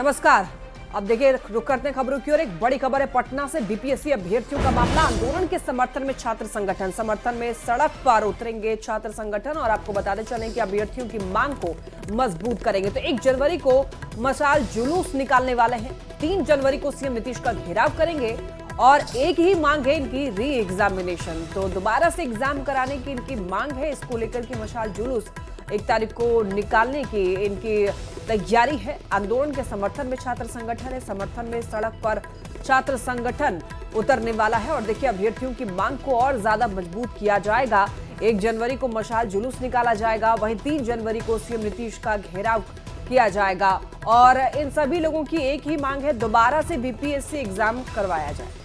नमस्कार। अब देखिए, रुक करते हैं खबरों की ओर। एक बड़ी खबर है पटना से। बीपीएससी अभ्यर्थियों का मामला। आंदोलन के समर्थन में छात्र संगठन, समर्थन में सड़क पर उतरेंगे छात्र संगठन। और आपको बताते चलें कि अभ्यर्थियों की मांग को मजबूत करेंगे। तो 1 जनवरी को मशाल जुलूस निकालने वाले हैं। 3 जनवरी को सीएम नीतीश का घेराव करेंगे और एक ही मांग है इनकी, री एग्जामिनेशन। तो दोबारा से एग्जाम कराने की इनकी मांग है। इसको लेकर की मशाल जुलूस 1 तारीख को निकालने की इनकी तैयारी है। आंदोलन के समर्थन में छात्र संगठन है, समर्थन में सड़क पर छात्र संगठन उतरने वाला है। और देखिए, अभ्यर्थियों की मांग को और ज्यादा मजबूत किया जाएगा। 1 जनवरी को मशाल जुलूस निकाला जाएगा, वहीं 3 जनवरी को सीएम नीतीश का घेराव किया जाएगा। और इन सभी लोगों की एक ही मांग है, दोबारा से बीपीएससी एग्जाम करवाया जाए।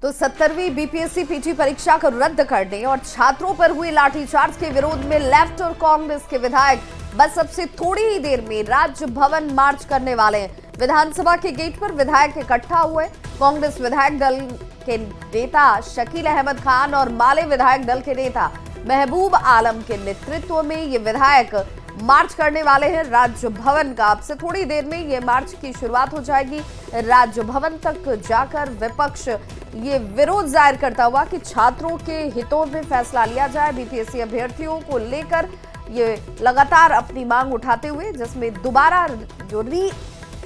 तो 70वीं बीपीएससी पीटी परीक्षा को रद्द करने और छात्रों पर हुए लाठीचार्ज के विरोध में लेफ्ट और कांग्रेस के विधायक बस अब से थोड़ी ही देर में राजभवन मार्च करने वाले हैं। विधानसभा के गेट पर विधायक इकट्ठा हुए। कांग्रेस विधायक दल के नेता शकील अहमद खान और माले विधायक दल के नेता महबूब आलम के नेतृत्व में ये विधायक मार्च करने वाले हैं राजभवन का। अब से थोड़ी देर में ये मार्च की शुरुआत हो जाएगी। राजभवन तक जाकर विपक्ष ये विरोध जाहिर करता हुआ कि छात्रों के हितों में फैसला लिया जाए। बीपीएससी अभ्यर्थियों को लेकर ये लगातार अपनी मांग उठाते हुए, जिसमें दोबारा जो री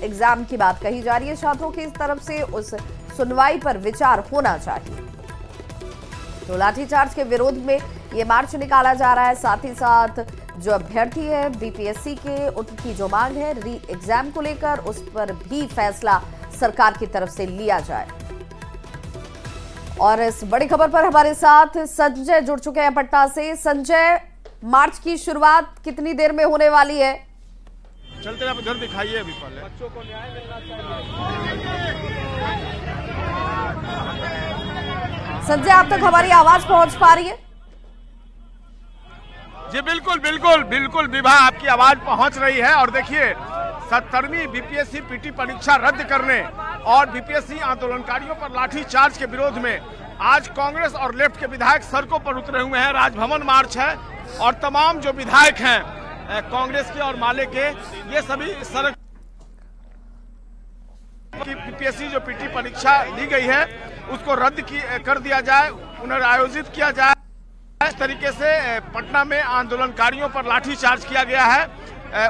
एग्जाम की बात कही जा रही है छात्रों की तरफ से, उस सुनवाई पर विचार होना चाहिए। तो लाठीचार्ज के विरोध में ये मार्च निकाला जा रहा है। साथ ही साथ जो अभ्यर्थी है बीपीएससी के, उनकी जो मांग है री एग्जाम को लेकर, उस पर भी फैसला सरकार की तरफ से लिया जाए। और इस बड़ी खबर पर हमारे साथ संजय जुड़ चुके हैं पटना से। संजय, मार्च की शुरुआत कितनी देर में होने वाली है? चलते आप इधर दिखाइए अभी पहले। बच्चों को न्याय मिलना चाहिए। संजय, आप तक हमारी आवाज पहुंच पा रही है? जी बिल्कुल बिल्कुल बिल्कुल विभा, आपकी आवाज पहुंच रही है। और देखिए, 70वीं बीपीएससी पीटी परीक्षा रद्द करने और बीपीएससी आंदोलनकारियों पर लाठीचार्ज के विरोध में आज कांग्रेस और लेफ्ट के विधायक सड़कों पर उतरे हुए हैं। राजभवन मार्च है और तमाम जो विधायक हैं कांग्रेस के और माले के, ये सभी सड़क की बीपीएससी जो पीटी परीक्षा ली गई है उसको रद्द कर दिया जाए, पुनरायोजित किया जाए। इस तरीके से पटना में आंदोलनकारियों पर लाठीचार्ज किया गया है,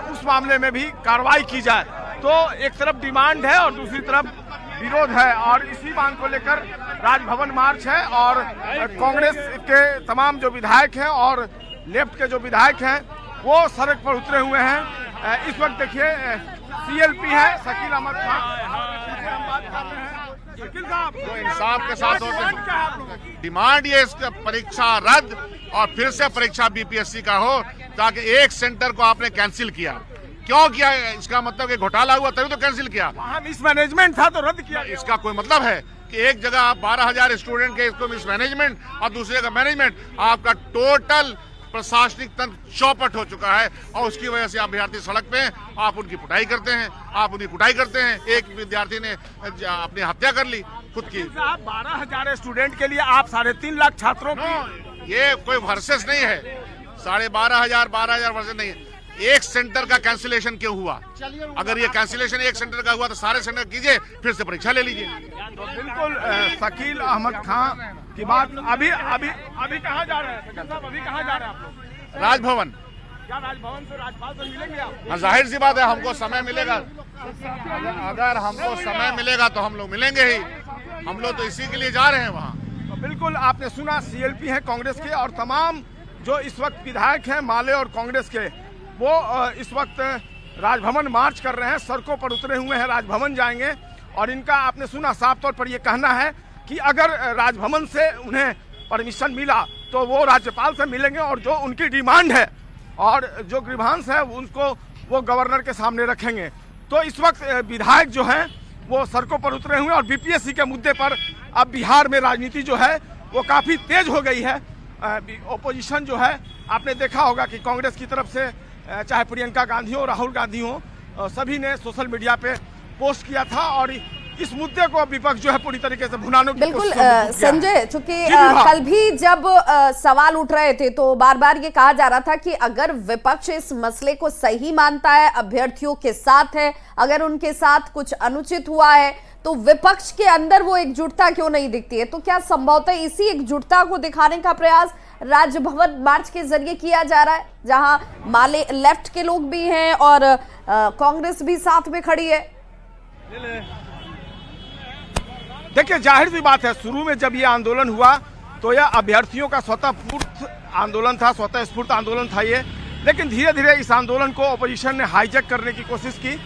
उस मामले में भी कार्रवाई की जाए। तो एक तरफ डिमांड है और दूसरी तरफ विरोध है। और इसी मांग को लेकर राजभवन मार्च है और कांग्रेस के तमाम जो विधायक हैं और लेफ्ट के जो विधायक हैं वो सड़क पर उतरे हुए हैं। इस वक्त देखिए सीएलपी है शकील अहमद खान, जो इंसाफ के साथ होते डिमांड ये इसका परीक्षा रद्द और फिर से परीक्षा बीपीएससी का हो, ताकि एक सेंटर को आपने कैंसिल किया। क्यों किया? इसका मतलब कि घोटाला हुआ तभी तो कैंसिल किया। मिसमैनेजमेंट था तो रद्द किया। इसका कोई मतलब है कि एक जगह आप 12,000 स्टूडेंट के इसको मिसमैनेजमेंट और दूसरी जगह मैनेजमेंट, आपका टोटल प्रशासनिक तंत्र चौपट हो चुका है। और उसकी वजह से अभ्यर्थी सड़क पे, आप उनकी कुटाई करते हैं, आप उनकी कुटाई करते हैं। एक विद्यार्थी ने अपनी हत्या कर ली खुद की। 12,000 स्टूडेंट के लिए आप 3.5 लाख छात्रों की, ये कोई वर्सेस नहीं है। 12,500 वर्सेस नहीं है। एक सेंटर का कैंसिलेशन क्यों हुआ? अगर ये कैंसिलेशन एक सेंटर का हुआ तो सारे सेंटर कीजिए, फिर से परीक्षा ले लीजिए। तो बिल्कुल शकील अहमद खान की बात। अभी अभी अभी कहाँ जा रहे हैं शकील साहब? अभी कहाँ जा रहे हैं आप लोग? राजभवन। क्या राजभवन से राज्यपाल से मिलेंगे आप? जाहिर सी बात है, हमको समय मिलेगा। अगर हमको समय मिलेगा तो हम लोग मिलेंगे ही। हम लोग तो इसी के लिए जा रहे हैं वहाँ। तो बिल्कुल आपने सुना, सीएलपी है कांग्रेस के और तमाम जो इस वक्त विधायक हैं माले और कांग्रेस के, वो इस वक्त राजभवन मार्च कर रहे हैं, सड़कों पर उतरे हुए हैं, राजभवन जाएंगे। और इनका आपने सुना, साफ तौर पर ये कहना है कि अगर राजभवन से उन्हें परमिशन मिला तो वो राज्यपाल से मिलेंगे और जो उनकी डिमांड है और जो ग्रीवांस है उनको वो गवर्नर के सामने रखेंगे। तो इस वक्त विधायक जो हैं वो सड़कों पर उतरे हुए हैं और बीपीएससी के मुद्दे पर अब बिहार में राजनीति जो है वो काफ़ी तेज हो गई है। ओपोजिशन जो है, आपने देखा होगा कि कांग्रेस की तरफ से चाहे प्रियंका गांधी हो, राहुल गांधी हो, सभी ने सोशल मीडिया पे पोस्ट किया था और इस मुद्दे को विपक्ष जो है पूरी तरीके से भुनाने की बिल्कुल कोशिश में जुट गया है। संजय, चूंकि जी विभा। कल भी जब सवाल उठ रहे थे तो बार बार ये कहा जा रहा था कि अगर विपक्ष इस मसले को सही मानता है, अभ्यर्थियों के साथ है, अगर उनके साथ कुछ अनुचित हुआ है तो विपक्ष के अंदर वो एकजुटता क्यों नहीं दिखती है? तो क्या संभवतः इसी एकजुटता को दिखाने का प्रयास राजभवन मार्च के जरिए किया जा रहा है, जहां माले लेफ्ट के लोग भी हैं और कांग्रेस भी साथ में खड़ी है? देखिए, जाहिर सी बात है, शुरू में जब ये आंदोलन हुआ तो यह अभ्यर्थियों का स्वतःस्फूर्त आंदोलन था, स्वतः स्फूर्त आंदोलन था ये। लेकिन धीरे धीरे इस आंदोलन को ऑपोजिशन ने हाईजैक करने की कोशिश की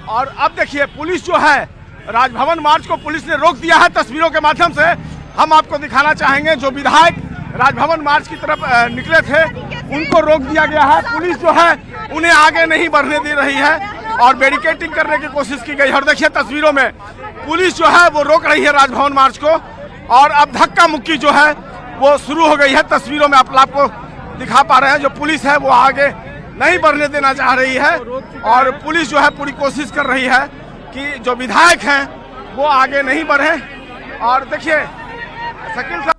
और अब देखिए पुलिस जो है, राजभवन मार्च को पुलिस ने रोक दिया है। तस्वीरों के माध्यम से हम आपको दिखाना चाहेंगे, जो विधायक राजभवन मार्च की तरफ निकले थे उनको रोक दिया गया है। पुलिस जो है उन्हें आगे नहीं बढ़ने दे रही है और बैरिकेडिंग करने की कोशिश की गई है। और देखिए तस्वीरों में पुलिस जो है वो रोक रही है राजभवन मार्च को और अब धक्का मुक्की जो है वो शुरू हो गई है। तस्वीरों में आप आपको दिखा पा रहे हैं, जो पुलिस है वो आगे नहीं बढ़ने देना चाह रही है और पुलिस जो है पूरी कोशिश कर रही है कि जो विधायक हैं वो आगे नहीं बढ़े। और देखिए शकील साहब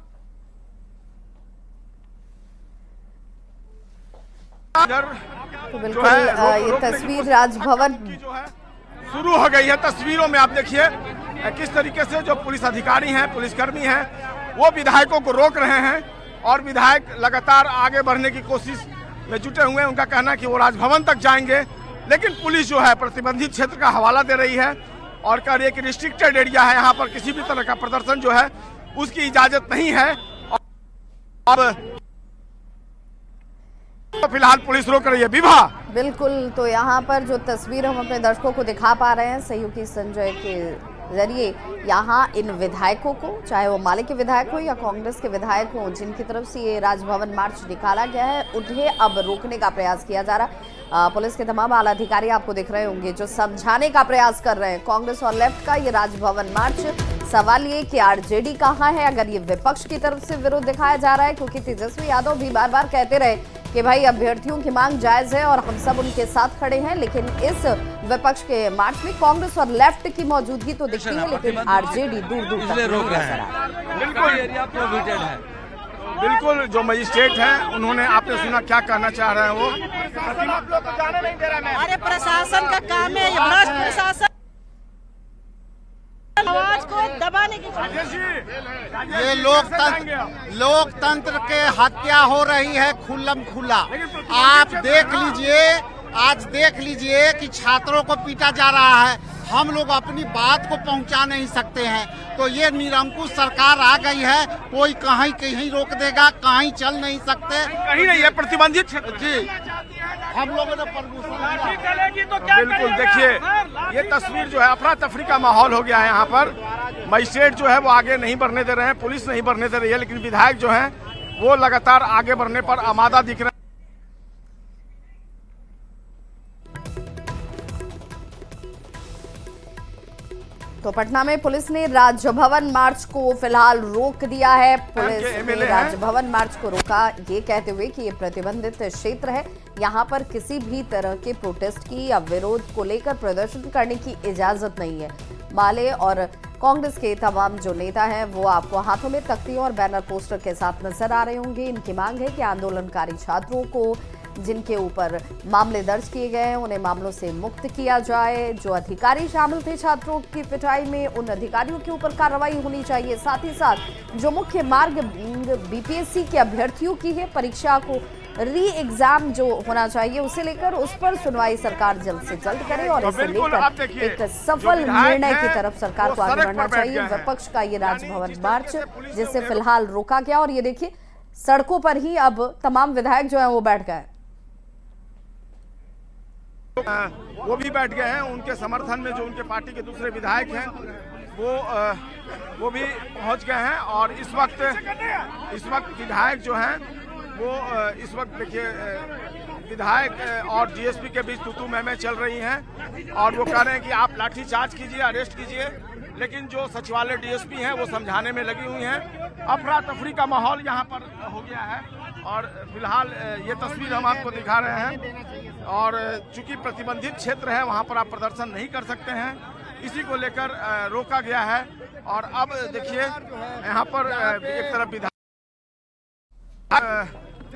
तो बिल्कुल ये तस्वीर राजभवन की जो है शुरू हो गई है। तस्वीरों में आप देखिए किस तरीके से जो पुलिस अधिकारी हैं, पुलिसकर्मी हैं, वो विधायकों को रोक रहे हैं और विधायक लगातार आगे बढ़ने की कोशिश में जुटे हुए हैं। उनका कहना है कि वो राजभवन तक जाएंगे, लेकिन पुलिस जो है प्रतिबंधित क्षेत्र का हवाला दे रही है और कह रही है कि रिस्ट्रिक्टेड एरिया है, यहाँ पर किसी भी तरह का प्रदर्शन जो है उसकी इजाजत नहीं है। अब फिलहाल पुलिस रोक रही है। विभा, बिल्कुल, तो यहाँ पर जो तस्वीर हम अपने दर्शकों को दिखा पा रहे हैं सहयोगी संजय के जरिए, यहाँ इन विधायकों को, चाहे वो माले के विधायक हो या कांग्रेस के विधायक हो, जिनकी तरफ से ये राजभवन मार्च निकाला गया है, उन्हें अब रोकने का प्रयास किया जा रहा है। पुलिस के तमाम आला अधिकारी आपको दिख रहे होंगे जो समझाने का प्रयास कर रहे हैं कांग्रेस और लेफ्ट का ये राजभवन मार्च। सवाल ये कि आरजेडी कहाँ है अगर ये विपक्ष की तरफ से विरोध दिखाया जा रहा है, क्योंकि तेजस्वी यादव भी बार बार कहते रहे कि भाई अभ्यर्थियों की मांग जायज है और हम सब उनके साथ खड़े हैं, लेकिन इस विपक्ष के मार्च में कांग्रेस और लेफ्ट की मौजूदगी तो दिखती है, लेकिन आरजेडी दूर दूर तक रोक रहे हैं। बिल्कुल एरिया प्रोहिबिटेड है। बिल्कुल, जो मजिस्ट्रेट हैं उन्होंने, आपने सुना क्या कहना चाह रहे हैं वो? अरे प्रशासन का काम है, ये भ्रष्ट प्रशासन आवाज को दबाने की। ये लोकतंत्र के हत्या हो रही है खुल्लम खुला। आप देख लीजिए, आज देख लीजिए कि छात्रों को पीटा जा रहा है, हम लोग अपनी बात को पहुंचा नहीं सकते हैं। तो ये निरंकुश सरकार आ गई है, कोई कहीं रोक देगा, कहीं चल नहीं सकते, कहीं नहीं है प्रतिबंधित क्षेत्र। जी हम लोगों ने बिल्कुल, देखिए ये तस्वीर जो है, अफरा तफरी का माहौल हो गया है यहाँ पर। मजिस्ट्रेट जो है वो आगे नहीं बढ़ने दे रहे हैं, पुलिस नहीं बढ़ने दे रही है, लेकिन विधायक जो हैं वो लगातार आगे बढ़ने पर आमादा दिख रहे हैं। तो पटना में पुलिस ने राजभवन मार्च को फिलहाल रोक दिया है। पुलिस ने राजभवन मार्च को रोका ये कहते हुए कि ये प्रतिबंधित क्षेत्र है, यहाँ पर किसी भी तरह के प्रोटेस्ट की या विरोध को लेकर प्रदर्शन करने की इजाजत नहीं है। माले और कांग्रेस के तमाम जो नेता हैं वो आपको हाथों में तख्तियों और बैनर पोस्टर के साथ नजर आ रहे होंगे। इनकी मांग है कि आंदोलनकारी छात्रों को जिनके ऊपर मामले दर्ज किए गए हैं उन्हें मामलों से मुक्त किया जाए। जो अधिकारी शामिल थे छात्रों की पिटाई में, उन अधिकारियों के ऊपर कार्रवाई होनी चाहिए। साथ ही साथ जो मुख्य मार्ग बीपीएससी के अभ्यर्थियों की है, परीक्षा को री एग्जाम जो होना चाहिए उसे लेकर उस पर सुनवाई सरकार जल्द से जल्द करे और इसे लेकर एक सफल निर्णय की तरफ सरकार को आगे बढ़ना चाहिए। विपक्ष का ये राजभवन मार्च जिसे फिलहाल रोका गया और ये देखिए सड़कों पर ही अब तमाम विधायक जो है वो बैठ गए, वो भी बैठ गए हैं। उनके समर्थन में जो उनके पार्टी के दूसरे विधायक हैं वो भी पहुंच गए हैं और इस वक्त विधायक जो हैं वो इस वक्त देखिए विधायक और जीएसपी के बीच तू मैं चल रही हैं और वो कह रहे हैं कि आप लाठी चार्ज कीजिए, अरेस्ट कीजिए, लेकिन जो सचिवालय डीएसपी हैं वो समझाने में लगी हुई हैं। अफरा तफरी का माहौल यहाँ पर हो गया है और फिलहाल ये तस्वीर हम आपको दिखा रहे हैं और चूंकि प्रतिबंधित क्षेत्र है वहाँ पर आप प्रदर्शन नहीं कर सकते हैं, इसी को लेकर रोका गया है। और अब देखिए यहाँ पर एक तरफ विधायक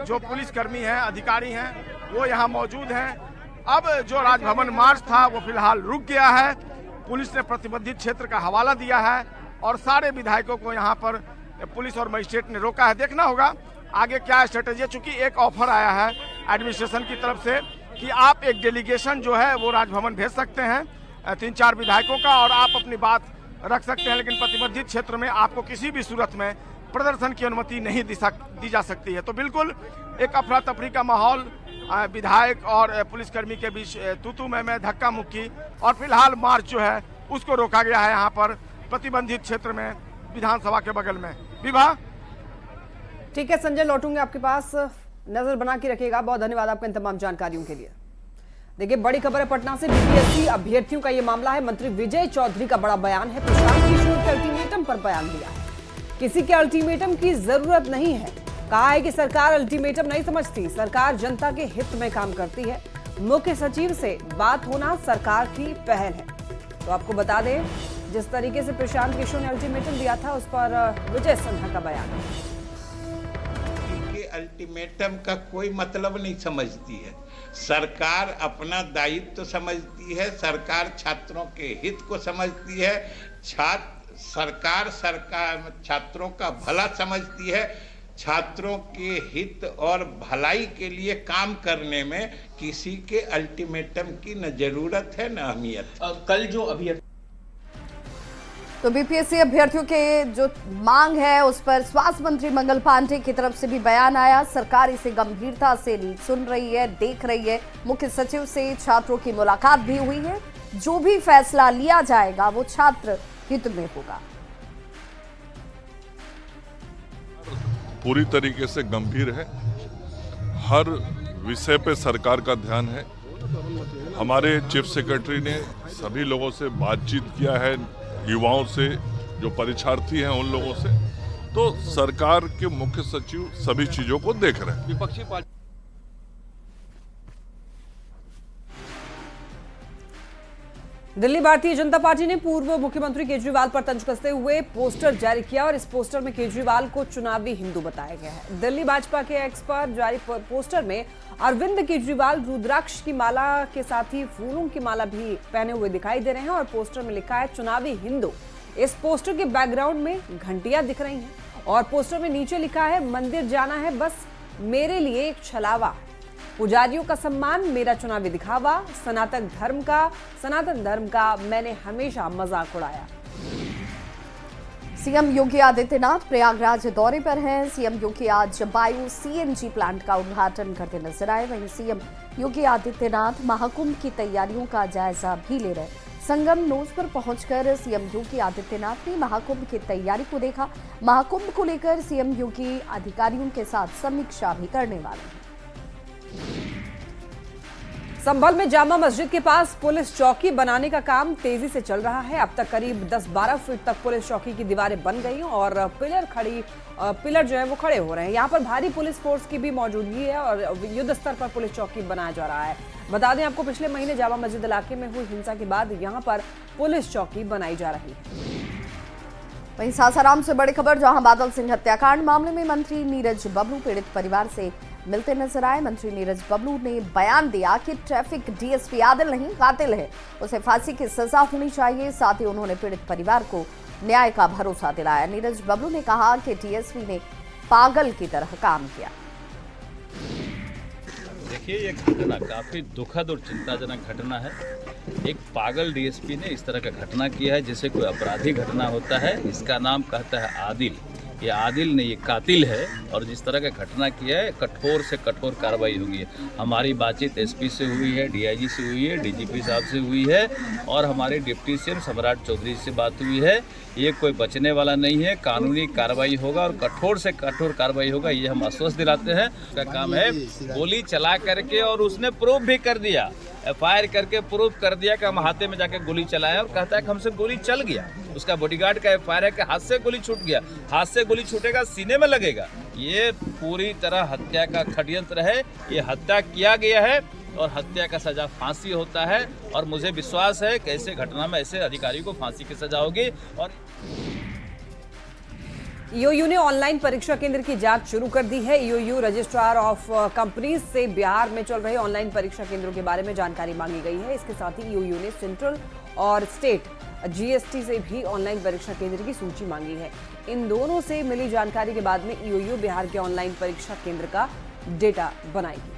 जो पुलिसकर्मी हैं, अधिकारी हैं, वो यहाँ मौजूद हैं। अब जो राजभवन मार्च था वो फिलहाल रुक गया है। पुलिस ने प्रतिबंधित क्षेत्र का हवाला दिया है और सारे विधायकों को यहाँ पर पुलिस और मजिस्ट्रेट ने रोका है। देखना होगा आगे क्या स्ट्रेटेजी है, चूंकि एक ऑफर आया है एडमिनिस्ट्रेशन की तरफ से कि आप एक डेलीगेशन जो है वो राजभवन भेज सकते हैं 3-4 विधायकों का, और आप अपनी बात रख सकते हैं, लेकिन प्रतिबंधित क्षेत्र में आपको किसी भी सूरत में प्रदर्शन की अनुमति नहीं दी जा सकती है। तो बिल्कुल एक अफरा तफरी का माहौल विधायक और पुलिसकर्मी के बीच तू मैं धक्का मुक्की, और फिलहाल मार्च जो है उसको रोका गया है यहाँ पर प्रतिबंधित क्षेत्र में विधानसभा के बगल में। विभा, ठीक है संजय, लौटूंगे आपके पास, नजर बना के रखिएगा। बहुत धन्यवाद आपका इन तमाम जानकारियों के लिए। देखिए बड़ी खबर है पटना से, बीपीएससी अभ्यर्थियों का ये मामला है। मंत्री विजय चौधरी का बड़ा बयान है, प्रशांत किशोर के अल्टीमेटम पर बयान दिया है। किसी के अल्टीमेटम की जरूरत नहीं है, कहा है कि सरकार अल्टीमेटम नहीं समझती, सरकार जनता के हित में काम करती है। मुख्य सचिव से बात होना सरकार की पहल है। तो आपको बता दें, जिस तरीके से प्रशांत किशोर ने अल्टीमेटम दिया था उस पर विजय सिन्हा का बयान है। अल्टीमेटम का कोई मतलब नहीं समझती है, सरकार अपना दायित्व तो समझती है, सरकार छात्रों के हित को समझती है, सरकार छात्रों का भला समझती है। छात्रों के हित और भलाई के लिए काम करने में किसी के अल्टीमेटम की न जरूरत है न अहमियत। कल जो अभ्यर्थी तो बीपीएससी अभ्यर्थियों के जो मांग है उस पर स्वास्थ्य मंत्री मंगल पांडे की तरफ से भी बयान आया। सरकार इसे गंभीरता से सुन रही है, देख रही है। मुख्य सचिव से छात्रों की मुलाकात भी हुई है। जो भी फैसला लिया जाएगा वो छात्र हित में होगा। पूरी तरीके से गंभीर है, हर विषय पे सरकार का ध्यान है। हमारे चीफ सेक्रेटरी ने सभी लोगों से बातचीत किया है, युवाओं से, जो परीक्षार्थी हैं उन लोगों से। तो सरकार के मुख्य सचिव सभी चीजों को देख रहे हैं। विपक्षी पार्टी दिल्ली भारतीय जनता पार्टी ने पूर्व मुख्यमंत्री केजरीवाल पर तंज कसते हुए पोस्टर जारी किया और इस पोस्टर में केजरीवाल को चुनावी हिंदू बताया गया है। दिल्ली भाजपा के एक्स पर जारी पोस्टर में अरविंद केजरीवाल रुद्राक्ष की माला के साथ ही फूलों की माला भी पहने हुए दिखाई दे रहे हैं और पोस्टर में लिखा है चुनावी हिंदू। इस पोस्टर के बैकग्राउंड में घंटियां दिख रही हैं और पोस्टर में नीचे लिखा है मंदिर जाना है बस मेरे लिए एक छलावा, पुजारियों का सम्मान मेरा चुनावी दिखावा, सनातन धर्म का मैंने हमेशा मजाक उड़ाया। सीएम योगी आदित्यनाथ प्रयागराज दौरे पर हैं। सीएम योगी आज बायो सीएनजी प्लांट का उद्घाटन करते नजर आए। वहीं सीएम योगी आदित्यनाथ महाकुंभ की तैयारियों का जायजा भी ले रहे। संगम नोज पर पहुंचकर सीएम योगी आदित्यनाथ ने महाकुंभ की तैयारी को देखा। महाकुंभ को लेकर सीएम योगी अधिकारियों के साथ समीक्षा भी करने वाले हैं। संभल में जामा मस्जिद के पास पुलिस चौकी बनाने का काम तेजी से चल रहा है। अब तक करीब 10-12 फीट तक पुलिस चौकी की दीवारें बन गई और पिलर जो है वो खड़े हो रहे हैं। यहाँ पर भारी पुलिस फोर्स की भी मौजूदगी है और युद्ध स्तर पर पुलिस चौकी बनाया जा रहा है। बता दें आपको, पिछले महीने जामा मस्जिद इलाके में हुई हिंसा के बाद यहाँ पर पुलिस चौकी बनाई जा रही है। वहीं सासाराम से बड़ी खबर, जहां बादल सिंह हत्याकांड मामले में मंत्री नीरज बबलू पीड़ित परिवार से मिलते नजर आए। मंत्री नीरज बबलू ने बयान दिया कि ट्रैफिक डीएसपी आदिल नहीं कातिल है, उसे फांसी की सजा होनी चाहिए। साथ ही उन्होंने पीड़ित परिवार को न्याय का भरोसा दिलाया। नीरज बबलू ने कहा कि डीएसपी ने पागल की तरह काम किया। देखिए, ये घटना काफी दुखद और चिंताजनक घटना है। एक पागल डीएसपी ने इस तरह का घटना किया है जैसे कोई अपराधी घटना होता है। इसका नाम कहता है आदिल। ये आदिल ने, ये कातिल है और जिस तरह का घटना किया है कठोर से कठोर कार्रवाई होगी। हमारी बातचीत एसपी से हुई है, डीआईजी से हुई है, डीजीपी साहब से हुई है और हमारे डिप्टी सीएम सम्राट चौधरी से बात हुई है। ये कोई बचने वाला नहीं है, कानूनी कार्रवाई होगा और कठोर से कठोर कार्रवाई होगा, ये हम आश्वस्त दिलाते हैं। उसका काम है गोली चला करके, और उसने प्रूफ भी कर दिया, एफआईआर करके प्रूफ कर दिया कि हम हाथे में जाके गोली चलाया और कहता है कि हमसे गोली चल गया। उसका बॉडीगार्ड का एफआईआर है कि हाथ से गोली छूट गया, हाथ से गोली छूटेगा सीने में लगेगा। ये पूरी तरह हत्या का षड्यंत्र है, ये हत्या किया गया है और हत्या का सजा फांसी होता है। और मुझे विश्वास है कि ऐसे घटना में ऐसे अधिकारी को फांसी की सजा होगी। और ईओयू ने ऑनलाइन परीक्षा केंद्र की जांच शुरू कर दी है। ईओयू रजिस्ट्रार ऑफ कंपनीज से बिहार में चल रहे ऑनलाइन परीक्षा केंद्रों के बारे में जानकारी मांगी गई है। इसके साथ ही ईओयू ने सेंट्रल और स्टेट जीएसटी से भी ऑनलाइन परीक्षा केंद्र की सूची मांगी है। इन दोनों से मिली जानकारी के बाद में ईओयू बिहार के ऑनलाइन परीक्षा केंद्र का डेटा बनाएगी।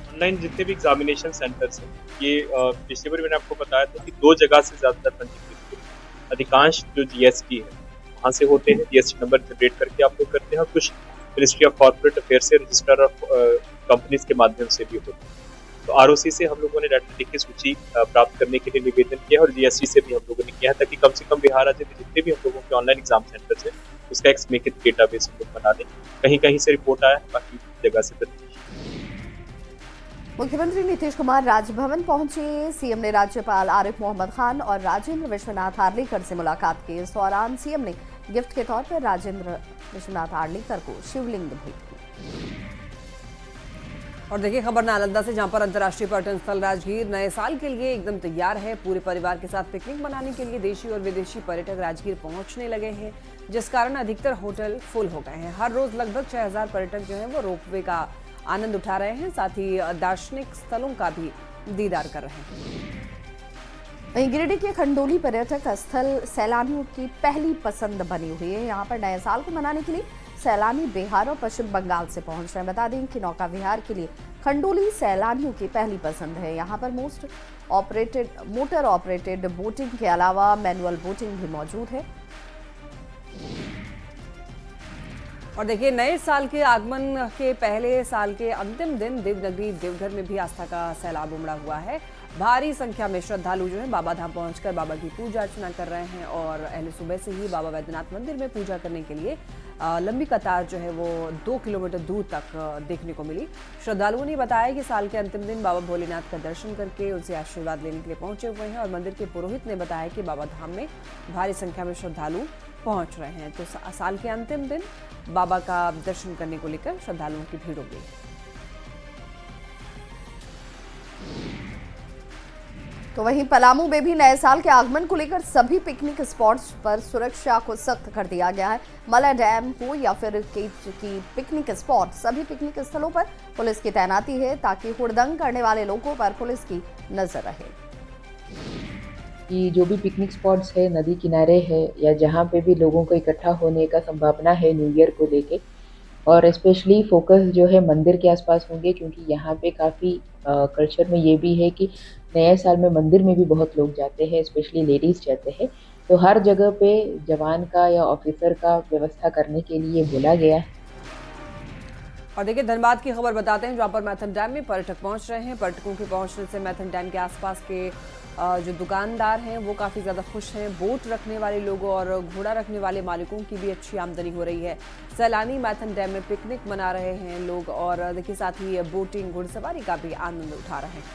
ऑनलाइन जितने भी एग्जामिनेशन सेंटर्स हैं, ये पिछले बार मैंने आपको बताया था कि 2 जगह से ज़्यादातर पंजीकृत हैं। अधिकांश जो जीएसटी है वहाँ से होते हैं, जीएसटी नंबर जनरेट करके आप लोग करते हैं, और कुछ मिनिस्ट्री ऑफ कॉर्पोरेट अफेयर से रजिस्टर ऑफ कंपनीज के माध्यम से भी होते हैं। तो आरओसी से हम लोगों ने डाटा लिख के सूची प्राप्त करने के लिए निवेदन किया, और जीएसटी से भी हम लोगों ने किया है, ताकि कम से कम बिहार राज्य में जितने भी हम लोगों के ऑनलाइन एग्जाम सेंटर्स हैं उसका एक समेकित डेटाबेस हम लोग बना दें। कहीं कहीं से रिपोर्ट आया, बाकी जगह से प्रत्यक्ष। मुख्यमंत्री नीतीश कुमार राजभवन पहुंचे। सीएम ने राज्यपाल आरिफ मोहम्मद खान और राजेंद्र विश्वनाथ हार्लेकर से मुलाकात की। इस दौरान सीएम ने गिफ्ट के तौर पर राजेंद्र विश्वनाथ हार्लेकर को शिवलिंग भेंट की। और देखिए खबर नालंदा से, जहां पर अंतर्राष्ट्रीय पर्यटन स्थल राजगीर नए साल के लिए एकदम तैयार है। पूरे परिवार के साथ पिकनिक मनाने के लिए देशी और विदेशी पर्यटक राजगीर पहुंचने लगे हैं, जिस कारण अधिकतर होटल फुल हो गए हैं। हर रोज लगभग 6000 पर्यटक जो हैं वो रोपवे का आनंद उठा रहे हैं, साथ ही दार्शनिक स्थलों का भी दीदार कर रहे हैं। वहीं गिरिडीह के खंडोली पर्यटक स्थल सैलानियों की पहली पसंद बनी हुई है। यहाँ पर नए साल को मनाने के लिए सैलानी बिहार और पश्चिम बंगाल से पहुंच रहे हैं। बता दें कि नौका विहार के लिए खंडोली सैलानियों की पहली पसंद है। यहाँ पर मोटर ऑपरेटेड बोटिंग के अलावा मैनुअल बोटिंग भी मौजूद है। और देखिए नए साल के आगमन के पहले साल के अंतिम दिन देवनगरी देवघर में भी आस्था का सैलाब उमड़ा हुआ है। भारी संख्या में श्रद्धालु जो हैं बाबा धाम पहुंचकर बाबा की पूजा अर्चना कर रहे हैं, और अहले सुबह से ही बाबा वैद्यनाथ मंदिर में पूजा करने के लिए लंबी कतार जो है वो 2 किलोमीटर दूर तक देखने को मिली। श्रद्धालुओं ने बताया कि साल के अंतिम दिन बाबा भोलेनाथ का दर्शन करके उनसे आशीर्वाद लेने के लिए पहुंचे हुए हैं, और मंदिर के पुरोहित ने बताया कि बाबा धाम में भारी संख्या में श्रद्धालु पहुंच रहे हैं। तो साल के अंतिम दिन बाबा का दर्शन करने को लेकर श्रद्धालुओं की भीड़ हो गई। तो वहीं पलामू में भी नए साल के आगमन को लेकर सभी पिकनिक स्पॉट्स पर सुरक्षा को सख्त कर दिया गया है। मला डैम हो या फिर केच की पिकनिक स्पॉट, सभी पिकनिक स्थलों पर पुलिस की तैनाती है, ताकि हुड़दंग करने वाले लोगों पर पुलिस की नजर रहे। कि जो भी पिकनिक स्पॉट्स है, नदी किनारे है, या जहाँ पे भी लोगों को इकट्ठा होने का संभावना है न्यू ईयर को लेके, और स्पेशली फोकस जो है मंदिर के आसपास होंगे, क्योंकि यहाँ पे काफ़ी कल्चर में ये भी है कि नए साल में मंदिर में भी बहुत लोग जाते हैं, स्पेशली लेडीज़ जाते हैं। तो हर जगह पे जवान का या ऑफिसर का व्यवस्था करने के लिए बोला गया है। और देखिए धनबाद की खबर बताते हैं, जहाँ पर मैथन डैम में पर्यटक पहुंच रहे हैं। पर्यटकों के पहुंचने से मैथन डैम के आसपास के जो दुकानदार हैं वो काफ़ी ज़्यादा खुश हैं। बोट रखने वाले लोगों और घोड़ा रखने वाले मालिकों की भी अच्छी आमदनी हो रही है। सैलानी मैथन डैम में पिकनिक मना रहे हैं लोग, और देखिए साथ ही बोटिंग घुड़सवारी का भी आनंद उठा रहे हैं।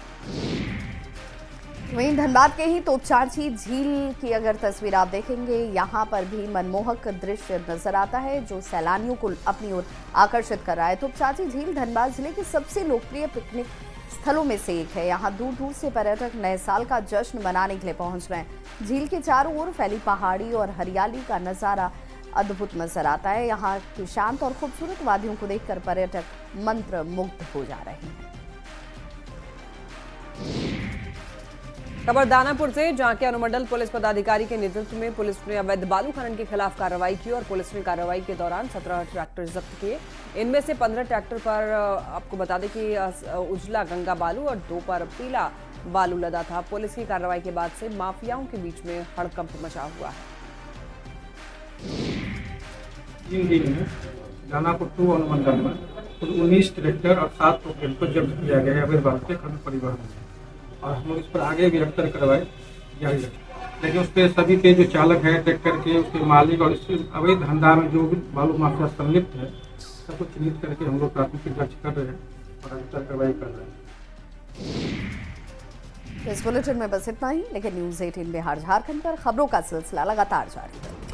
वहीं धनबाद के ही तोपचांची झील की अगर तस्वीर आप देखेंगे, यहाँ पर भी मनमोहक दृश्य नजर आता है जो सैलानियों को अपनी ओर आकर्षित कर रहा है। तोपचांची झील धनबाद जिले के सबसे लोकप्रिय पिकनिक स्थलों में से एक है। यहाँ दूर दूर से पर्यटक नए साल का जश्न मनाने के लिए पहुंच रहे हैं। झील के चारों ओर फैली पहाड़ी और हरियाली का नज़ारा अद्भुत नजर आता है। यहाँ की शांत और खूबसूरत वादियों को देखकर पर्यटक मंत्र मुग्ध हो जा रहे हैं। खबर दानापुर से, जहां के अनुमंडल पुलिस पदाधिकारी के नेतृत्व में पुलिस ने अवैध बालू खनन के खिलाफ कार्रवाई की, और पुलिस ने कार्रवाई के दौरान 17 ट्रैक्टर जब्त किए। इनमें से 15 ट्रैक्टर पर आपको बता दें कि उजला गंगा बालू और 2 पर पीला बालू लदा था। पुलिस की कार्रवाई के बाद से माफियाओं के बीच में हड़कंप मचा हुआ है। 3 दिन में दानापुर 2 अनुमंडल में कुल 19 ट्रैक्टर और 7 ट्रैक्टर को जब्त किया गया है अवैध बालू के खनन परिवहन में, और हम लोग इस पर आगे भी गिरफ्तार करवाए जारी रखें। लेकिन उसके सभी के जो चालक हैं ट्रैक्टर के, उसके मालिक और इस अवैध धंधा में जो भी बालू माफिया संलिप्त है, सबको चिन्हित करके हम लोग प्राथमिकी दर्ज कर रहे हैं और गिरफ्तार कार्रवाई कर रहे हैं। इस बुलेटिन में बस इतना ही, लेकिन न्यूज़ 18 बिहार झारखंड पर खबरों का सिलसिला लगातार जारी है।